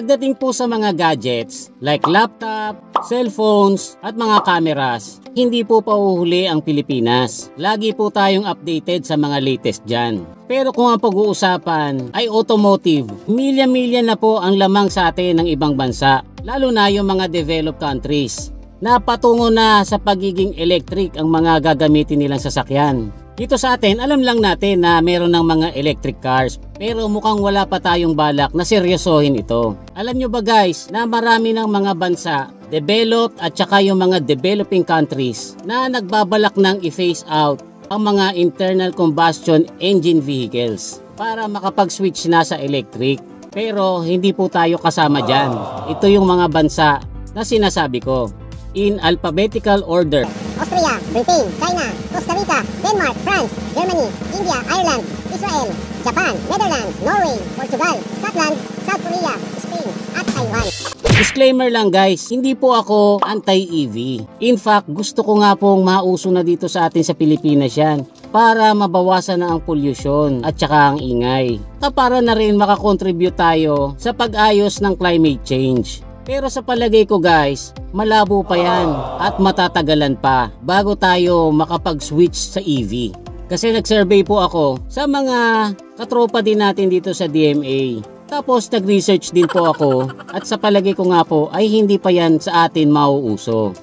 Pagdating po sa mga gadgets like laptop, cellphones at mga cameras, hindi po pauhuli ang Pilipinas. Lagi po tayong updated sa mga latest dyan. Pero kung ang pag-uusapan ay automotive, milya-milya na po ang lamang sa atin ng ibang bansa, lalo na yung mga developed countries na patungo na sa pagiging electric ang mga gagamitin nilang sasakyan. Dito sa atin, alam lang natin na meron ng mga electric cars, pero mukhang wala pa tayong balak na seryosohin ito. Alam nyo ba guys, na marami ng mga bansa, developed at saka yung mga developing countries na nagbabalak ng i-phase out ang mga internal combustion engine vehicles para makapag-switch na sa electric. Pero hindi po tayo kasama dyan. Ito yung mga bansa na sinasabi ko. In alphabetical order: Austria, Britain, China, Costa Rica, Denmark, France, Germany, India, Ireland, Israel, Japan, Netherlands, Norway, Portugal, Scotland, South Korea, Spain, at Taiwan. Disclaimer lang guys, hindi po ako anti-EV. In fact, gusto ko nga pong mauso na dito sa atin sa Pilipinas yan para mabawasan na ang pollution at saka ang ingay. Para na rin makakontribute tayo sa pag-ayos ng climate change. Pero sa palagay ko guys, malabo pa yan at matatagalan pa bago tayo makapag-switch sa EV. Kasi nag-survey po ako sa mga katropa din natin dito sa DMA. Tapos nag-research din po ako at sa palagay ko nga po ay hindi pa yan sa atin mauuso.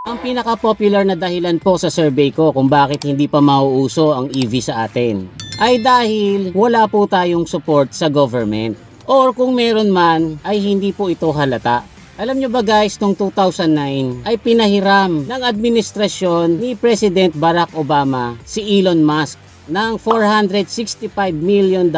Ang pinaka-popular na dahilan po sa survey ko kung bakit hindi pa mauuso ang EV sa atin ay dahil wala po tayong support sa government. Or kung meron man ay hindi po ito halata. Alam nyo ba guys, noong 2009 ay pinahiram ng administrasyon ni President Barack Obama si Elon Musk ng $465 million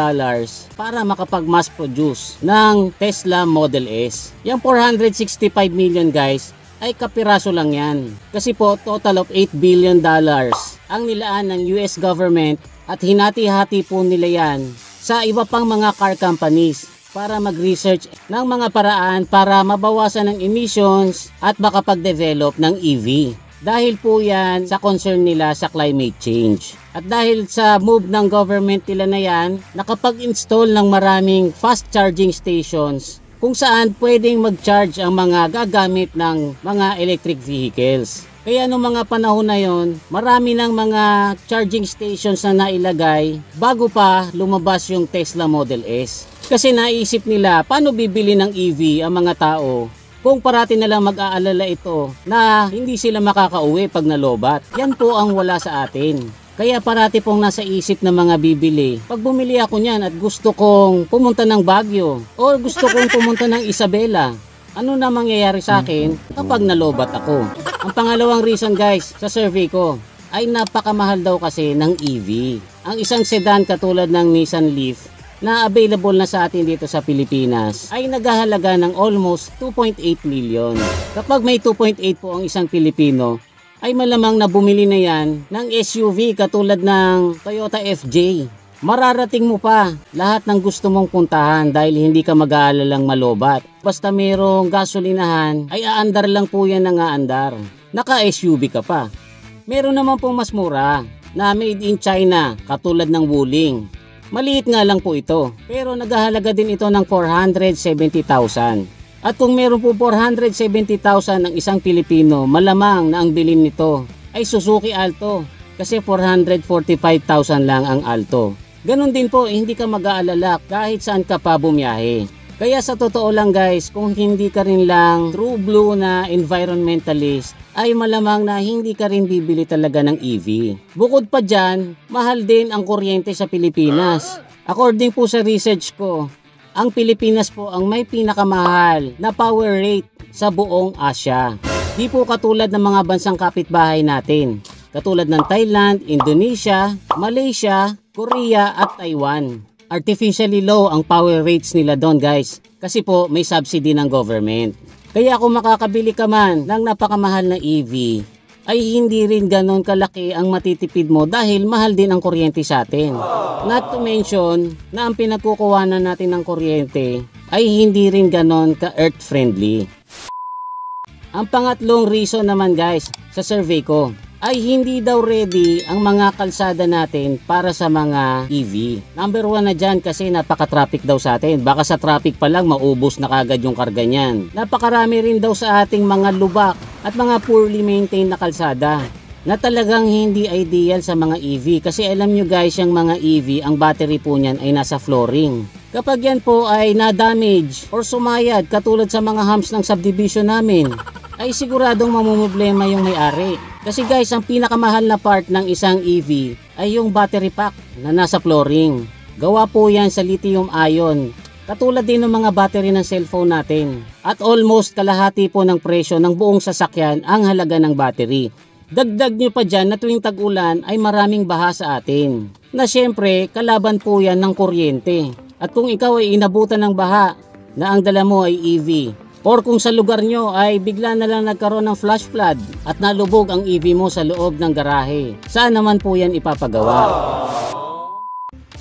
para makapag-mass produce ng Tesla Model S. Yung 465 million guys ay kapiraso lang yan. Kasi po total of $8 billion ang nilaan ng US government at hinati-hati po nila yan sa iba pang mga car companies para mag-research ng mga paraan para mabawasan ng emissions at makapag-develop ng EV. Dahil po yan sa concern nila sa climate change. At dahil sa move ng government nila na yan, nakapag-install ng maraming fast charging stations kung saan pwedeng mag-charge ang mga gagamit ng mga electric vehicles. Kaya noong mga panahon na yon, marami ng mga charging stations na nailagay bago pa lumabas yung Tesla Model S. Kasi naisip nila paano bibili ng EV ang mga tao kung parati na lang mag-aalala ito na hindi sila makakauwi pag nalobat. Yan po ang wala sa atin. Kaya parati pong nasa isip ng mga bibili. Pag bumili ako niyan at gusto kong pumunta ng Baguio o gusto kong pumunta ng Isabela, ano na mangyayari sa akin kapag nalobat ako? Ang pangalawang reason guys sa survey ko ay napakamahal daw kasi ng EV. Ang isang sedan katulad ng Nissan Leaf na available na sa atin dito sa Pilipinas ay naghahalaga ng almost 2.8 million. Kapag may 2.8 po ang isang Pilipino, ay malamang na bumili na yan ng SUV katulad ng Toyota FJ. Mararating mo pa lahat ng gusto mong puntahan dahil hindi ka mag-aalalang malobat. Basta mayroong gasolinahan ay aandar lang po yan ng aandar. Naka-SUV ka pa. Meron naman pong mas mura na made in China katulad ng Wuling. Maliit nga lang po ito, pero naghahalaga din ito ng 470,000. At kung meron po 470,000 ng isang Pilipino, malamang na ang bilhin nito ay Suzuki Alto kasi 445,000 lang ang Alto. Ganon din po, hindi ka mag-aalala kahit saan ka pa bumiyahe. Kaya sa totoo lang guys, kung hindi ka rin lang true blue na environmentalist, ay malamang na hindi ka rin bibili talaga ng EV. Bukod pa dyan, mahal din ang kuryente sa Pilipinas. According po sa research ko, ang Pilipinas po ang may pinakamahal na power rate sa buong Asia. Di po katulad ng mga bansang kapitbahay natin, katulad ng Thailand, Indonesia, Malaysia, Korea at Taiwan. Artificially low ang power rates nila doon guys, kasi po may subsidy ng government. Kaya kung makakabili ka man ng napakamahal na EV, ay hindi rin ganon kalaki ang matitipid mo dahil mahal din ang kuryente sa atin. Not to mention na ang pinagkukuhanan natin ng kuryente ay hindi rin ganon ka-earth friendly. Ang pangatlong reason naman guys sa survey ko ay hindi daw ready ang mga kalsada natin para sa mga EV. Number 1 na dyan kasi napaka-traffic daw sa atin. Baka sa traffic pa lang maubos na kagad yung karga niyan. Napakarami rin daw sa ating mga lubak at mga poorly maintained na kalsada na talagang hindi ideal sa mga EV. Kasi alam nyo guys, yung mga EV, ang battery po niyan ay nasa flooring. Kapag yan po ay na-damage or sumayad katulad sa mga humps ng subdivision namin, ay siguradong mamumblema yung may-ari. Kasi guys, ang pinakamahal na part ng isang EV ay yung battery pack na nasa flooring. Gawa po yan sa lithium ion. Katulad din ng mga battery ng cellphone natin. At almost kalahati po ng presyo ng buong sasakyan ang halaga ng battery. Dagdag nyo pa dyan na tuwing tag-ulan ay maraming baha sa atin. Na syempre, kalaban po yan ng kuryente. At kung ikaw ay inabutan ng baha na ang dala mo ay EV, or kung sa lugar nyo ay bigla na lang nagkaroon ng flash flood at nalubog ang EV mo sa loob ng garahe, saan naman po yan ipapagawa?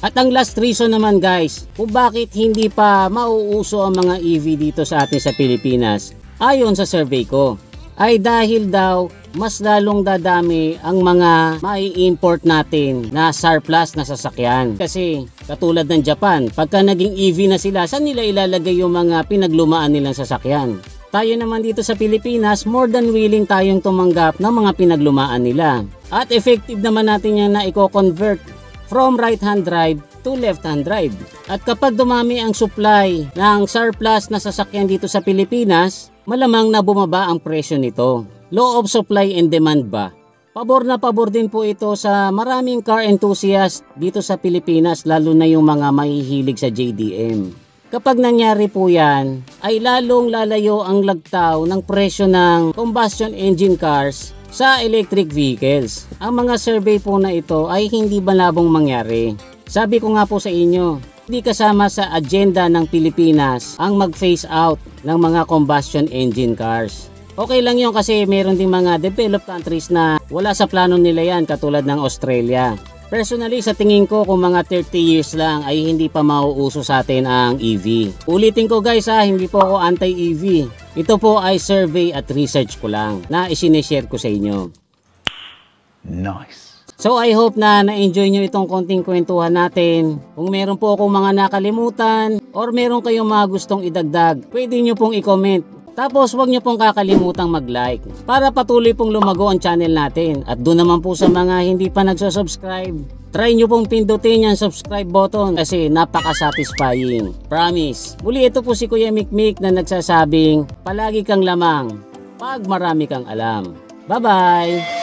At ang last reason naman guys, kung bakit hindi pa mauuso ang mga EV dito sa atin sa Pilipinas, ayon sa survey ko, ay dahil daw mas lalong dadami ang mga mai-import natin na surplus na sasakyan. Kasi katulad ng Japan, pagka naging EV na sila, saan nila ilalagay yung mga pinaglumaan nilang sasakyan? Tayo naman dito sa Pilipinas, more than willing tayong tumanggap ng mga pinaglumaan nila. At effective naman natin yan na i-convert from right-hand drive to left-hand drive. At kapag dumami ang supply ng surplus na sasakyan dito sa Pilipinas, malamang na bumaba ang presyo nito. Law of supply and demand ba? Pabor na pabor din po ito sa maraming car enthusiast dito sa Pilipinas, lalo na yung mga mahihilig sa JDM. Kapag nangyari po yan, ay lalong lalayo ang lagtaw ng presyo ng combustion engine cars sa electric vehicles. Ang mga survey po na ito ay hindi malabong mangyari. Sabi ko nga po sa inyo, hindi kasama sa agenda ng Pilipinas ang mag-phase out ng mga combustion engine cars. Okay lang yun kasi meron ding mga developed countries na wala sa plano nila yan katulad ng Australia. Personally, sa tingin ko kung mga 30 years lang ay hindi pa mauuso sa atin ang EV. Ulitin ko guys hindi po ako anti-EV. Ito po ay survey at research ko lang na isineshare ko sa inyo. Nice. So I hope na na-enjoy nyo itong konting kwentuhan natin. Kung meron po akong mga nakalimutan or meron kayong mga gustong idagdag, pwede nyo pong i-comment. Tapos huwag nyo pong kakalimutang mag-like para patuloy pong lumago ang channel natin. At doon naman po sa mga hindi pa nagsusubscribe, try nyo pong pindutin yung subscribe button kasi napaka-satisfying. Promise. Muli ito po si Kuya Mikmik na nagsasabing palagi kang lamang pag marami kang alam. Bye-bye!